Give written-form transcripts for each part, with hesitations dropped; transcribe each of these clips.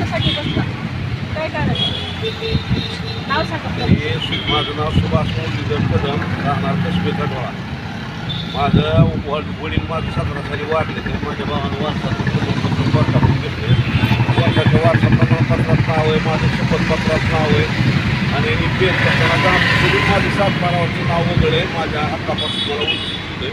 कशासाठी बसला? काय कारण? नाव सांगा. माझं नाव सुभाष मुरलीधर कदम, राहणार कसबे कटवाळा. माझं वडील माझं 17 साली वाढले ते माझ्या भावानं वारसा टाकून घेतले. वर्षाच्या वारसा प्रमाणपत्रात नाव आहे, माझं शपथपत्रात नाव आहे आणि मी पेन करताना माझं 7-12 वर्ष नाव वगळे माझ्या हक्कापासून मला वंचित होते.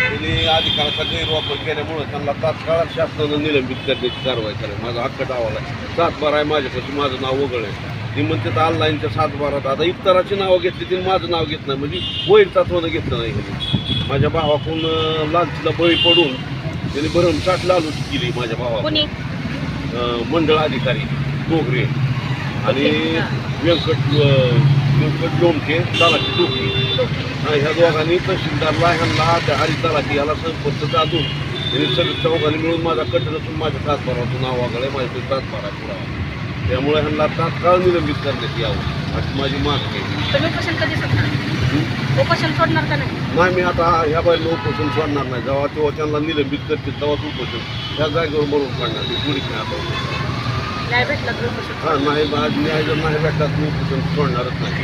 त्यांनी अधिकाराचा गैरवापर केल्यामुळं त्यांना तात्काळ शासनानं निलंबित करण्याची कारवाई करावी. माझा हक्क डावाला 7-12 आहे माझ्यापासून, माझं नाव वगळे. ती म्हणते तर ऑनलाईनच्या 7-12 आता इतराची नावं घेतली ती माझं नाव घेत नाही, म्हणजे वैरतात्वानं घेतलं नाही. माझ्या भावाकडून लालचीला बळी पडून त्यांनी भरमसाठ लालूची केली माझ्या भावाला. मंडळ अधिकारी डोगरे आणि व्यंकट लोमके तलाठी डोगरे, ह्या दोघांनी तहसीलदारला ह्यांना त्या हरी तलाठी याला संपर्क साधून त्यांनी सगळी चौघांनी मिळून माझा कट रचून माझ्या 7-12चं नाव वागळे, माझ्या 7-12 पुरावा. त्यामुळे ह्यांना तात्काळ निलंबित करण्यात यावं अशी माझी मागणी आहे. तुम्ही उपोषण कधी सोडणार? उपोषण सोडणार का नाही? मी आता ह्या बाईला उपोषण सोडणार नाही. जेव्हा तेव्हा त्यांना निलंबित करतील तेव्हाच उपोषण ह्या जागेवर मरून काढणार. ती थोडीच नाही आता न्याय भेटला तर उपोषण? हां, नाही आज न्याय जर नाही भेटला तर उपोषण सोडणारच नाही.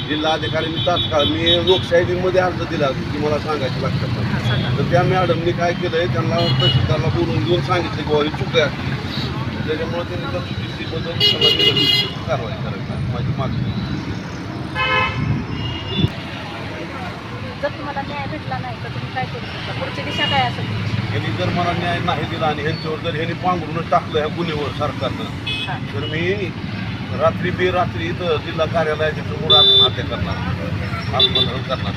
जिल्हाधिकाऱ्यांनी तात्काळ मी लोकशाहीमध्ये अर्ज दिला की मला सांगायचं लक्षात नाही. तर त्या मॅडमनी काय केलंय, त्यांना तहसीलदारला बोलून घेऊन सांगितलं की बाबा ही चूक आहे. त्याच्यामुळे त्यांनी त्या चुकीबद्दल कारवाई करायची माझी मागणी. जर तुम्हाला न्याय भेटला नाही तर तुम्ही काय करू शकता? पुढची दिशा काय असेल तुमची? ह्यांनी जर मला न्याय नाही दिला आणि ह्यांच्यावर जर ह्यांनी पांघरूनच टाकलं ह्या गुन्ह्यावर सरकारनं, तर मी बेरात्री इथं जिल्हा कार्यालयाच्या समोर आत्महत्या करणार, आत्मदहन करणार.